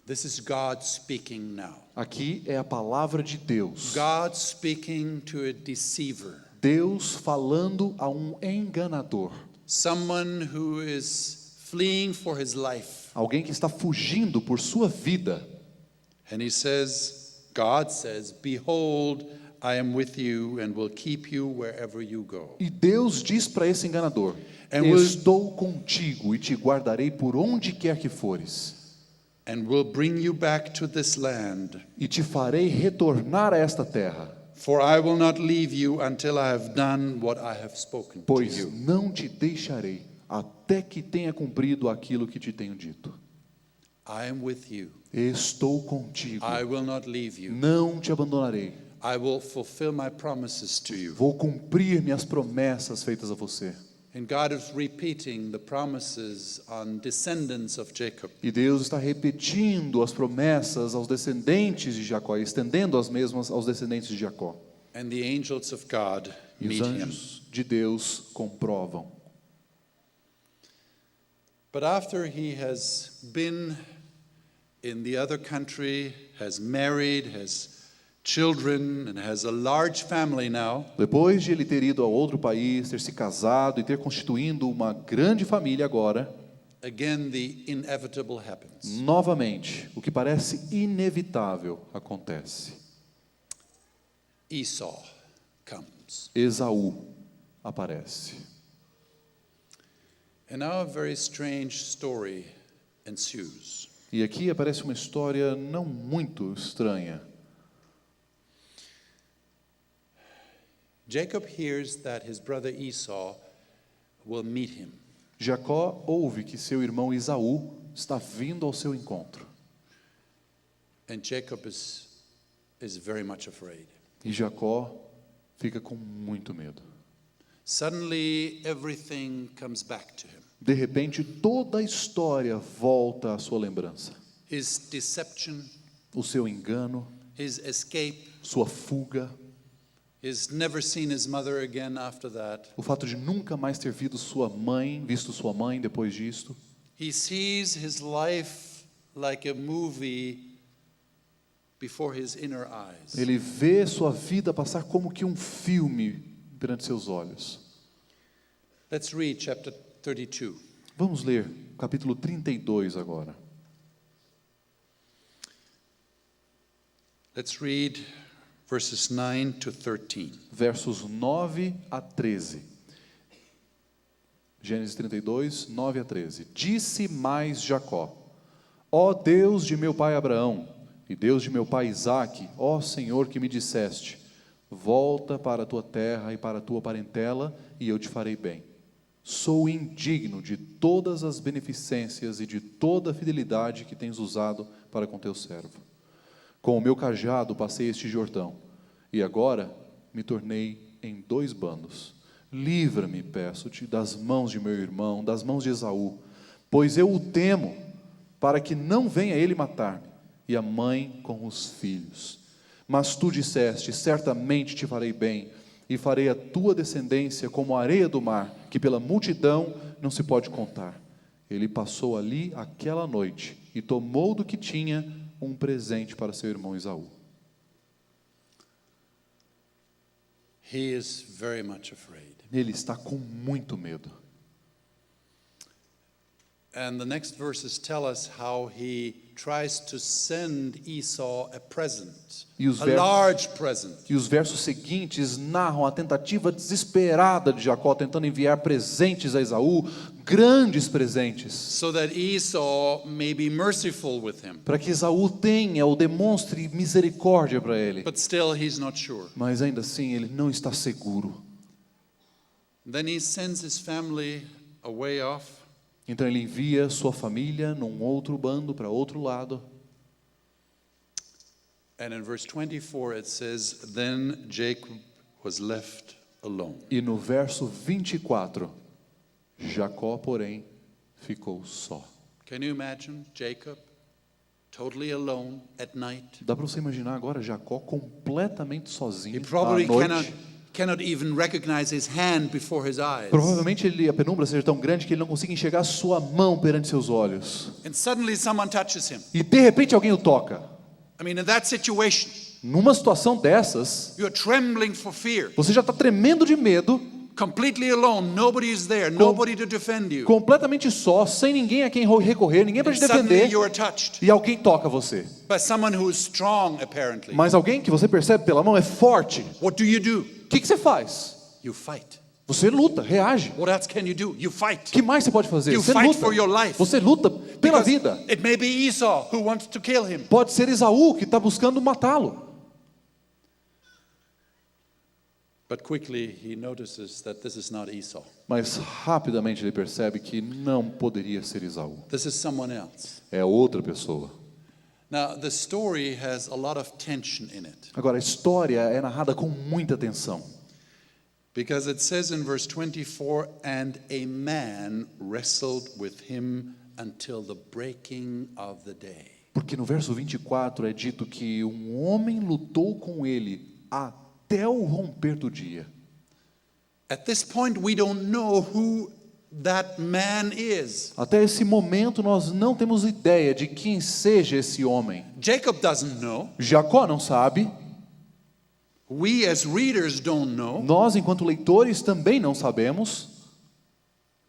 This is God speaking now.
Aqui é a palavra de Deus.
God speaking to a deceiver.
Deus falando a um enganador.
Someone who is fleeing for his life.
Alguém que está fugindo por sua vida.
And he says, God says, behold, I am with you and will keep you wherever you go.
E Deus diz para esse enganador: estou contigo e te guardarei por onde quer que fores.
And will bring you back to this land.
E te farei retornar a esta terra.
For I will not leave you until I have done what I have spoken to
Pois
you.
não te deixarei até que tenha cumprido aquilo que te tenho dito.
I am with you.
Estou contigo.
I will not leave you.
Não te abandonarei.
I will fulfill my promises to you.
Vou cumprir minhas promessas feitas a você.
And God is repeating the promises on descendants of Jacob.
E Deus está repetindo as promessas aos descendentes de Jacó, estendendo as mesmas aos descendentes de Jacó.
And the angels of God
E os
meet him.
anjos de Deus comprovam.
But after he has been in the other country, has married, has children, and has a large family now,
Depois de ele ter ido a outro país, ter se casado e ter constituindo uma grande família agora,
again the inevitable happens.
novamente, o que parece inevitável acontece.
Esau comes.
Esaú aparece.
And now a very strange story ensues.
E aqui aparece uma história não muito estranha.
Jacob hears that his brother Esau will meet him.
Jacó ouve que seu irmão Esaú está vindo ao seu encontro.
And Jacob is very much afraid.
E Jacó fica com muito medo.
Suddenly everything comes back to him.
De repente, toda a história volta à sua lembrança.
His deception,
O seu engano,
his escape,
sua fuga,
his never seen his mother again after that.
o fato de nunca mais ter visto sua mãe depois disto.
He sees his life like a movie before his inner eyes.
Ele vê sua vida passar como que um filme perante seus olhos.
Let's read chapter 32.
Vamos ler capítulo 32 agora.
Let's read verses 9 to 13.
Versos 9 a 13. Gênesis 32, 9 a 13. Disse mais Jacó: ó Deus de meu pai Abraão, e Deus de meu pai Isaque, ó Senhor que me disseste: volta para a tua terra e para a tua parentela, e eu te farei bem. Sou indigno de todas as beneficências e de toda a fidelidade que tens usado para com teu servo. Com o meu cajado passei este Jordão, e agora me tornei em 2 bandos. Livra-me, peço-te, das mãos de meu irmão, das mãos de Esaú, pois eu o temo, para que não venha ele matar-me, e a mãe com os filhos. Mas tu disseste: certamente te farei bem, e farei a tua descendência como a areia do mar, que pela multidão não se pode contar. Ele passou ali aquela noite, e tomou do que tinha um presente para seu irmão Esaú.
He is very much afraid.
Ele está com muito medo.
And the next verses tell us how he tries to send Esau a present,
E os
a
versos-
large present.
E os versos seguintes narram a tentativa desesperada de Jacó tentando enviar presentes a Esaú, grandes presentes,
So that Esau may be merciful with him.
para que Esaú tenha ou demonstre misericórdia para ele.
But still, he's not sure.
Mas ainda assim ele não está seguro.
Then he sends his family away off.
Então ele envia sua família num outro bando, para outro lado.
And in verse 24 it says, Then Jacob was left alone.
E no verso 24, Jacó, porém, ficou só.
Can you imagine Jacob totally alone at night?
Dá para você imaginar agora Jacó completamente sozinho
He
à
probably
noite?
cannot even recognize his hand before his eyes.
Provavelmente a penumbra seja tão grande que ele não consiga enxergar sua mão perante seus olhos.
And suddenly someone touches him.
E de repente alguém o toca.
I mean, in that situation,
Numa situação dessas,
you're trembling for fear.
você já está tremendo de medo,
Completely alone, nobody is there, nobody to defend you.
completamente só, sem ninguém a quem recorrer, ninguém para
And
te
suddenly
defender,
you are touched
e alguém toca você.
by someone who is strong, apparently.
Mas alguém que você percebe pela mão é forte.
What do you do?
O que você faz?
You fight.
Você luta, reage.
What else can you do? You fight.
O que mais você pode fazer?
You
Você
fight
luta.
for your life.
Você luta pela
Because
vida.
it may be Esau who wants to kill him.
Pode ser Esaú que está buscando matá-lo.
But quickly he notices that this is not Esau.
Mas rapidamente ele percebe que não poderia ser Esaú.
This is someone else.
É outra pessoa.
Now, the story has a lot of tension in it.
Agora, a história é narrada com muita tensão.
Because it says in verse 24, and a man wrestled with him until the breaking of the day.
Porque no verso 24 é dito que um homem lutou com ele até o romper do dia.
At this point, we don't know who that man is.
Até esse momento nós não temos ideia de quem seja esse homem.
Jacob doesn't know.
Jacó não sabe.
We as readers don't know.
Nós, enquanto leitores, também não sabemos.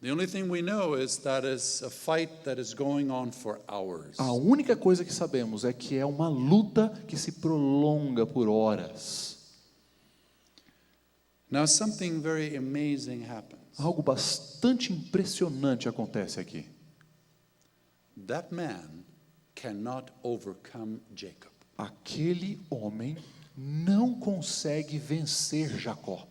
The only thing we know is that it's a fight that is going on for hours.
A única coisa que sabemos é que é uma luta que se prolonga por horas.
Now something very amazing happens.
Algo bastante impressionante acontece aqui.
That man cannot overcome Jacob.
Aquele homem não consegue vencer Jacó.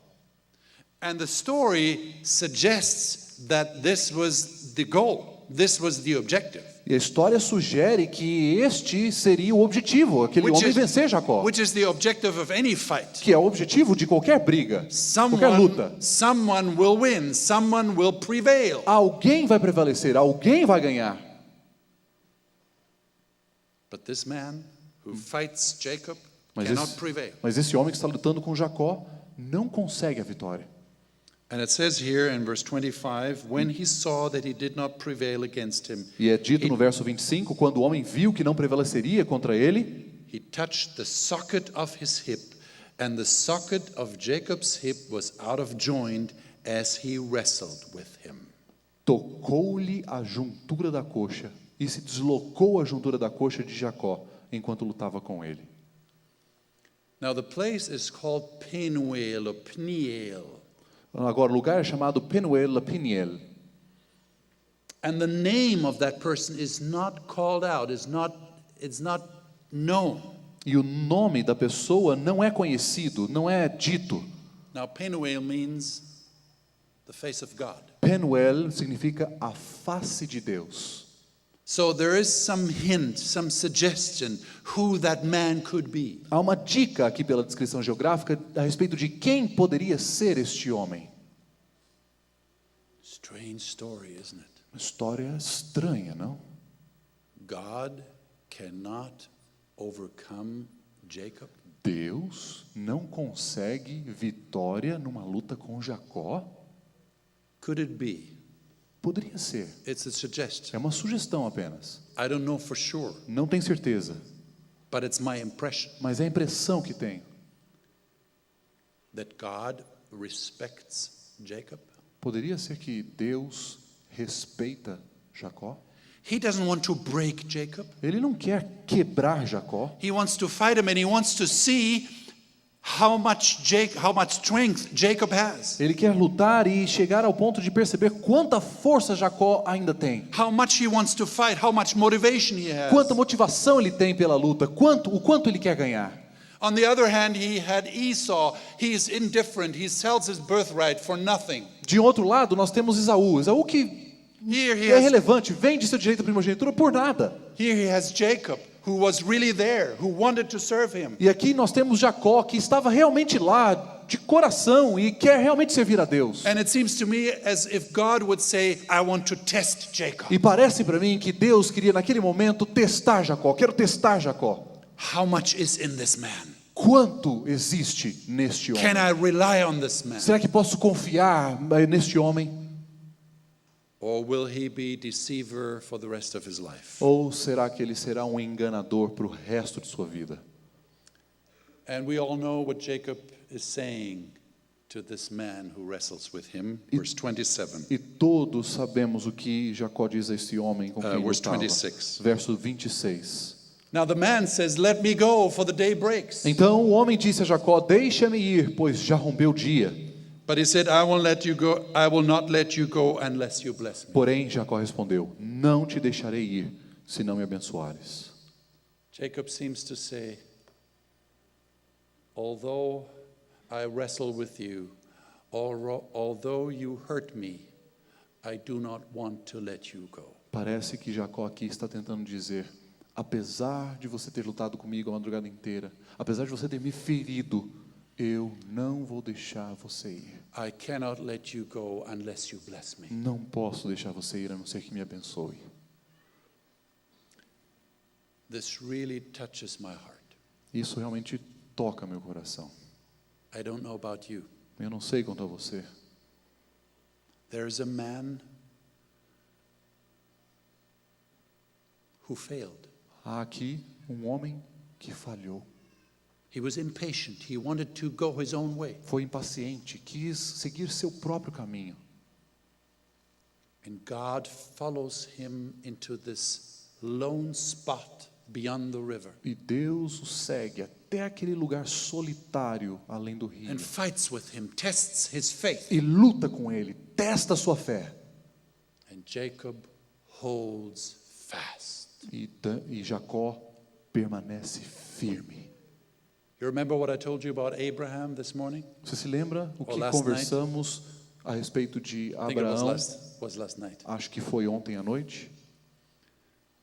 And the story suggests that this was the goal. This was the objective.
E a história sugere que este seria o objetivo, aquele homem vencer Jacó.
Which is the objective of any fight.
Que é o objetivo de qualquer briga, qualquer luta.
Someone will win, someone will prevail.
Alguém vai prevalecer, alguém vai ganhar.
But this man who fights Jacob cannot prevail.
Mas esse homem que está lutando com Jacó não consegue a vitória.
And it says here in verse 25, when he saw that he did not prevail against him,
E é dito no verso 25, quando o homem viu que não prevaleceria contra ele,
he touched the socket of his hip, and the socket of Jacob's hip was out of joint as he wrestled with him.
tocou-lhe a juntura da coxa e se deslocou a juntura da coxa de Jacó enquanto lutava com ele.
Now the place is called Penuel or Peniel.
Agora, o lugar é chamado Penuel la Peniel.
And the name of that person is not called out, it's not known.
E o nome da pessoa não é conhecido, não é dito.
Now Penuel means the face of God.
Penuel significa a face de Deus.
So there is some hint, some suggestion who that man could be.
Há uma dica aqui pela descrição geográfica a respeito de quem poderia ser este homem.
Strange story, isn't it?
Uma história estranha, não?
God cannot overcome Jacob.
Deus não consegue vitória numa luta com Jacó?
Could it be?
Poderia ser.
It's a suggestion.
É uma sugestão apenas.
I don't know for sure,
Não tenho certeza,
but it's my impression
mas é a impressão que tenho.
that God respects Jacob.
Poderia ser que Deus respeita Jacó.
He doesn't want to break Jacob.
Ele não quer quebrar Jacó.
He wants to fight him and he wants to see how much strength Jacob has.
Ele quer lutar e chegar ao ponto de perceber quanta força Jacó ainda tem.
How much he wants to fight, how much motivation he has.
Quanta motivação ele tem pela luta, o quanto ele quer ganhar.
On the other hand, he had Esau. He's indifferent. He sells his birthright for nothing.
De outro lado, nós temos Esaú. Esaú que é relevante, vende seu direito à primogenitura por nada.
Here he has Jacob, who was really there, who wanted to serve him.
E aqui nós temos Jacó, que estava realmente lá, de coração, e quer realmente servir a Deus.
And it seems to me as if God would say, I want to test Jacob.
E parece para mim que Deus queria naquele momento testar Jacó. Quero testar Jacó.
How much is in this man?
Quanto existe neste homem?
Can I rely on this man?
Será que posso confiar neste homem?
Or will he be deceiver for the rest of his life?
Ou será que ele será um enganador para o resto de sua vida?
And we all know what Jacob is saying to this man who wrestles with him. Verse 27.
E todos sabemos o que Jacó diz a esse homem com quem
Verse
lutava.
26.
Verso 26.
Now the man says, let me go, for the day breaks.
Então o homem disse a Jacó: deixa-me ir, pois já rompeu o dia.
But he said, I will not let you go unless you bless me.
Porém Jacó respondeu: não te deixarei ir, se não me abençoares.
Jacob seems to say, although I wrestle with you, although you hurt me, I do not want to let you go.
Parece que Jacó aqui está tentando dizer: apesar de você ter lutado comigo a madrugada inteira, apesar de você ter me ferido, eu não vou deixar você ir.
I cannot let you go unless you bless me.
Não posso deixar você ir a não ser que me abençoe.
This really touches my heart.
Isso realmente toca meu coração.
I don't know about you.
Eu não sei quanto a você.
There's a man who failed.
Há aqui um homem que falhou.
He was impatient. He wanted to go his own way.
Foi impaciente, quis seguir seu próprio caminho.
And God follows him into this lone spot beyond the river.
E Deus o segue até aquele lugar solitário além do rio.
And fights with him, tests his faith.
E luta com ele, testa a sua fé.
And Jacob holds fast.
E Jacó permanece firme.
You remember what I told you about Abraham this morning?
Você se lembra o que
last
conversamos a respeito de
I think it
Abraão?
was last night.
Acho que foi ontem à noite.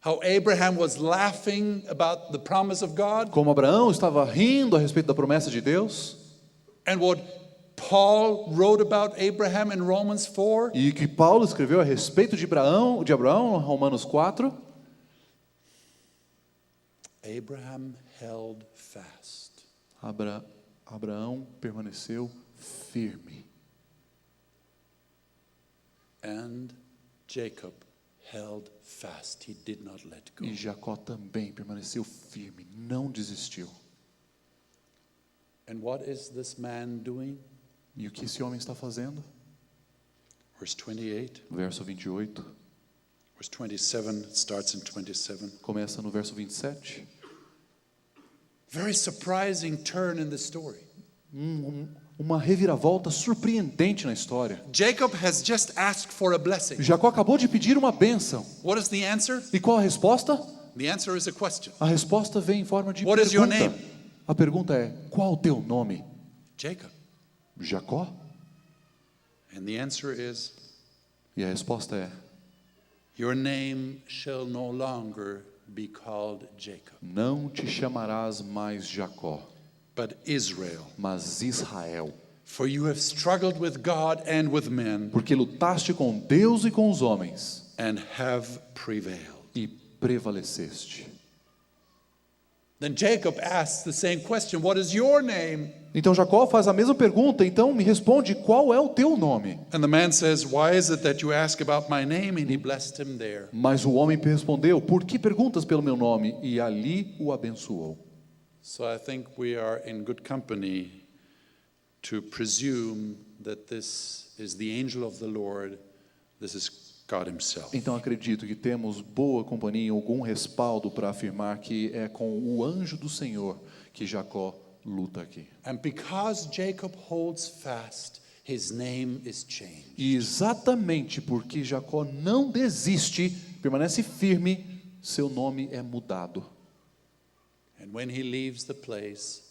How Abraham was laughing about the promise of God.
Como Abraão estava rindo a respeito da promessa de Deus.
And what Paul wrote about Abraham in Romans 4.
E que Paulo escreveu a respeito de Abraão em Romanos 4.
Abraham held fast.
Abraão permaneceu firme.
And Jacob held fast. He did not let go.
E Jacó também permaneceu firme, não desistiu.
And what is this man doing?
E o que esse homem está fazendo?
Verse 28.
Verso 28.
Verse 27 starts in 27.
Começa no verso 27.
Very surprising turn in the story.
Uma reviravolta surpreendente na história.
Jacob has just asked for a blessing.
Jacó acabou de pedir uma bênção.
What is the answer?
E qual a resposta?
The answer is a question.
A resposta vem em forma de
What is your
pergunta.
name?
A pergunta é: qual o teu nome?
Jacob.
Jacó?
And the answer is,
E a resposta é:
your name shall no longer be called Jacob,
não te chamarás mais Jacó,
but Israel.
mas Israel.
For you have struggled with God and with men,
Porque lutaste com Deus e com os homens,
and have prevailed.
e prevaleceste.
Then Jacob asks the same question, what is your name?
Então Jacó faz a mesma pergunta, então me responde: qual é o teu nome?
And the man says, why is it that you ask about my name? And he blessed him there.
Mas o homem respondeu: por que perguntas pelo meu nome? E ali o abençoou.
So I think we are in good company to presume that this is the angel of the Lord. This is God himself.
Então acredito que temos boa companhia, algum respaldo para afirmar que é com o anjo do Senhor que Jacó luta aqui.
And because Jacob holds fast, his name is changed.
E exatamente porque Jacó não desiste, permanece firme, seu nome é mudado.
And when he leaves the place,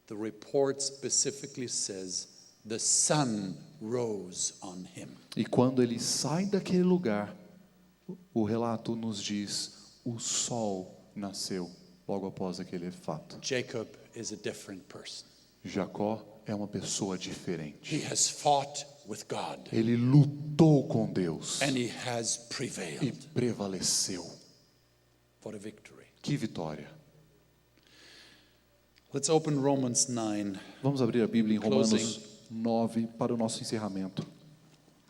the report specifically says, the sun rose on him.
E quando ele sai daquele lugar, o relato nos diz, o sol nasceu logo após aquele fato.
Jacob is a different person.
Jacó é uma pessoa diferente.
He has fought with God.
Ele lutou com Deus
And he has
e
prevailed.
prevaleceu.
What a victory.
Que vitória.
Let's open Romans 9.
Vamos abrir a Bíblia em Romanos
Closing.
9 para o nosso encerramento.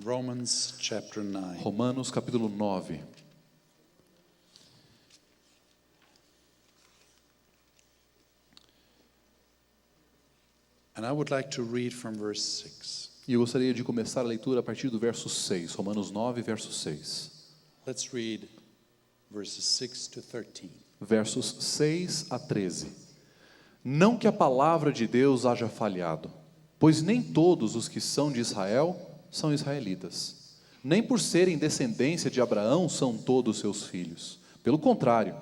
Romans chapter 9.
Romanos capítulo 9.
And I would like to read from verse 6.
E eu gostaria de começar a leitura a partir do verso 6. Romanos 9, verso 6.
Let's read verses 6 to 13.
Versos 6 a 13. Não que a palavra de Deus haja falhado, pois nem todos os que são de Israel são israelitas. Nem por serem descendência de Abraão são todos seus filhos. Pelo contrário,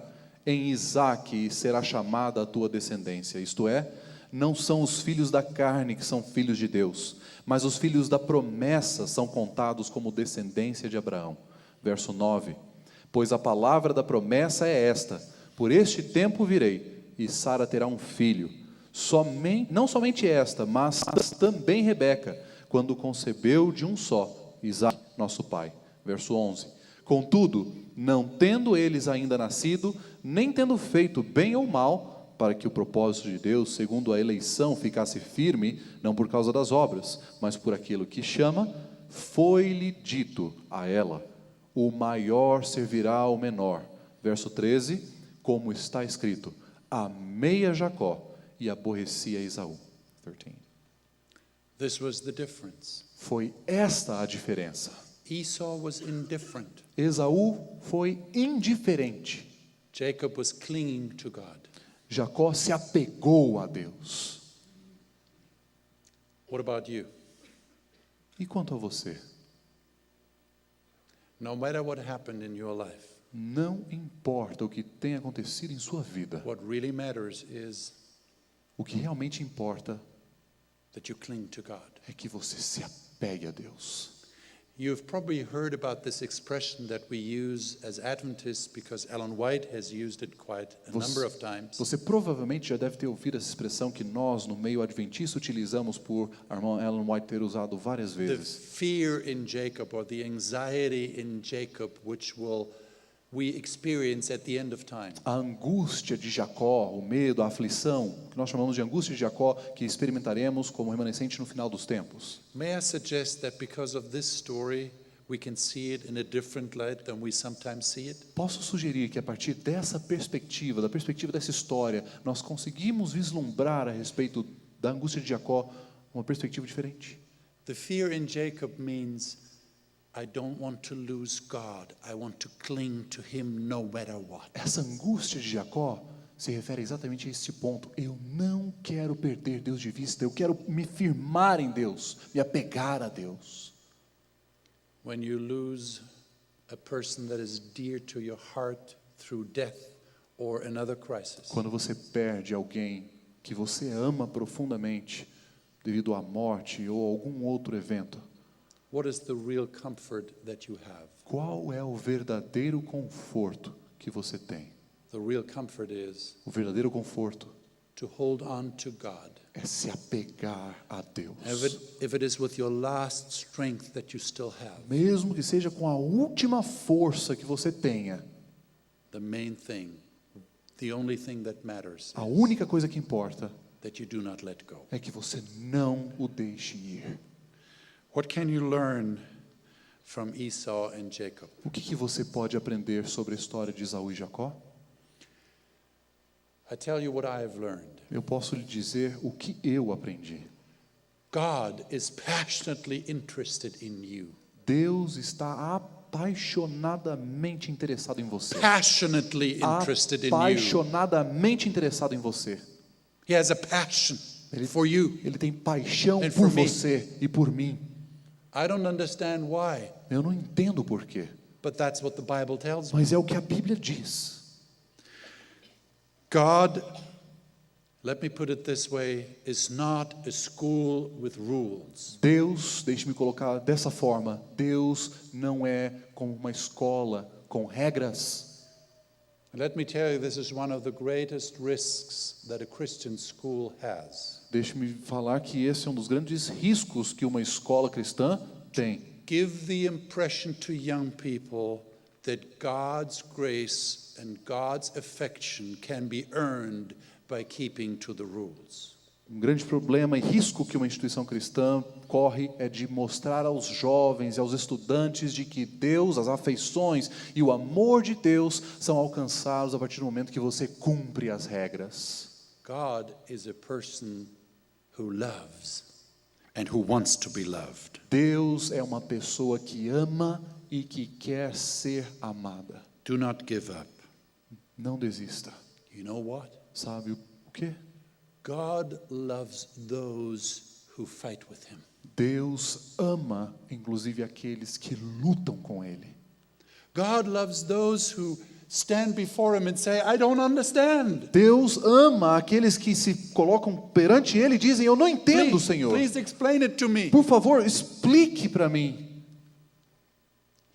em Isaque será chamada a tua descendência, isto é, não são os filhos da carne que são filhos de Deus, mas os filhos da promessa são contados como descendência de Abraão. Verso 9. Pois a palavra da promessa é esta: por este tempo virei, e Sara terá um filho. Não somente esta, mas também Rebeca, quando concebeu de um só, Isaque, nosso pai. Verso 11. Contudo, não tendo eles ainda nascido, nem tendo feito bem ou mal, para que o propósito de Deus, segundo a eleição, ficasse firme, não por causa das obras, mas por aquilo que chama, foi-lhe dito a ela: o maior servirá ao menor. Verso 13, como está escrito: amei a Jacó e aborreci a Esaú. 13.
This was the difference.
Foi esta a diferença.
Esau was indifferent.
Esaú foi indiferente.
Jacob was clinging to God.
Jacó se apegou a Deus.
What about you?
E quanto a você?
No matter what happened in your life,
Não importa o que tenha acontecido em sua vida.
what really matters is
O que realmente importa
that you cling to God.
é que você se apegue a Deus.
You've probably heard about this expression that we use as Adventists because Ellen White has used it quite a number of times.
Você provavelmente já deve ter ouvido essa expressão que nós, no meio adventista, utilizamos por a irmã Ellen White ter usado várias
The
vezes.
fear in Jacob, or the anxiety in Jacob, which we experience at the end of time.
A angústia de Jacó, o medo, a aflição, que nós chamamos de angústia de Jacó, que experimentaremos como remanescente no final dos tempos.
May I suggest that because of this story, we can see it in a different light than we sometimes see it?
Posso sugerir que a partir dessa perspectiva, da perspectiva dessa história, nós conseguimos vislumbrar a respeito da angústia de Jacó uma perspectiva diferente.
The fear in Jacob means I don't want to lose God. I want to cling to him no matter what.
Essa angústia de Jacó se refere exatamente a este ponto. Eu não quero perder Deus de vista, eu quero me firmar em Deus, me apegar a Deus.
When you lose a person that is dear to your heart through death or another crisis,
Quando você perde alguém que você ama profundamente devido à morte ou algum outro evento,
what is the real comfort that you have?
qual é o verdadeiro conforto que você tem?
The real comfort is
O verdadeiro conforto
to hold on to God.
é se apegar a Deus.
If it is with your last strength that you still have,
Mesmo que seja com a última força que você tenha,
the main thing, the only thing that matters
a única coisa que importa
that you do not let go.
é que você não o deixe ir.
What can you learn from Esau and Jacob?
O que você pode aprender sobre a história de Esaú e Jacó?
I tell you what I have learned.
Eu posso lhe dizer o que eu aprendi.
God is passionately interested in you.
Deus está apaixonadamente interessado em você.
Passionately interested in you.
Apaixonadamente interessado em você.
He has a passion for you.
Ele tem paixão
And
por
for me.
você e por mim.
I don't understand why,
Eu não entendo por quê,
but that's what the Bible tells me.
mas é o que a Bíblia diz.
God, let me put it this way, is not a school with rules.
Deus, deixe-me colocar dessa forma, Deus não é como uma escola com regras.
Let me tell you, this is one of the greatest risks that a Christian school has.
Deixe-me falar que esse é um dos grandes riscos que uma escola cristã tem.
Give the impression to young people that God's grace and God's affection can be earned by keeping to the rules.
Um grande problema e risco que uma instituição cristã corre é de mostrar aos jovens e aos estudantes de que Deus, as afeições e o amor de Deus são alcançados a partir do momento que você cumpre as regras.
God is a person who loves and who wants to be loved.
Deus é uma pessoa que ama e que quer ser amada.
Do not give up.
Não desista.
You know what?
Sabe o quê?
God loves those who fight with him.
Deus ama, inclusive, aqueles que lutam com Ele.
God loves those who stand before him and say, I don't understand.
Deus ama aqueles que se colocam perante Ele e dizem, eu não entendo, Senhor.
Please explain it to me.
Por favor, explique para mim.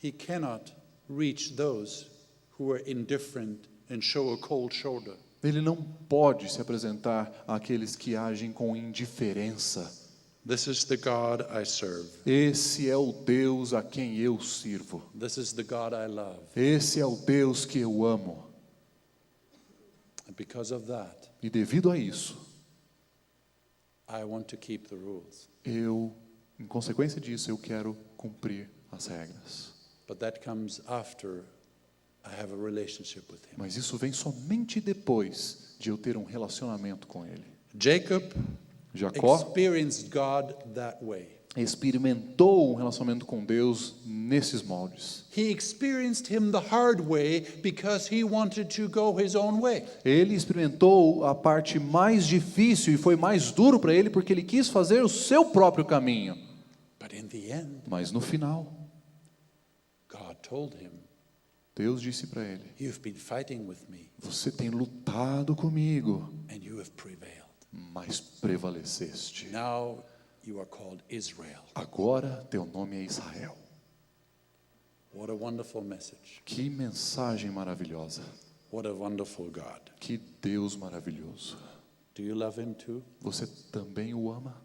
He cannot reach those who are indifferent and show a cold shoulder.
Ele não pode se apresentar àqueles que agem com indiferença.
This is the God I serve.
Esse é o Deus a quem eu sirvo.
This is the God I love.
Esse é o Deus que eu amo.
And because of that,
E devido a isso,
I want to keep the rules.
em consequência disso, eu quero cumprir as regras.
But that comes after I have a relationship with him.
Mas isso vem somente depois de eu ter um relacionamento com Ele.
Jacó
Jacó
experienced God that way.
experimentou um relacionamento com Deus nesses moldes.
He experienced him the hard way because he wanted to go his own way.
Ele experimentou a parte mais difícil e foi mais duro para ele porque ele quis fazer o seu próprio caminho.
But in the end,
Mas no final,
God told him,
Deus disse para ele:
you've been fighting with me
você tem lutado comigo,
and you have prevailed.
mas prevaleceste.
Now you are called Israel.
Agora teu nome é Israel.
What a wonderful message.
Que mensagem maravilhosa.
What a wonderful God.
Que Deus maravilhoso.
Do you love him too?
Você também o ama?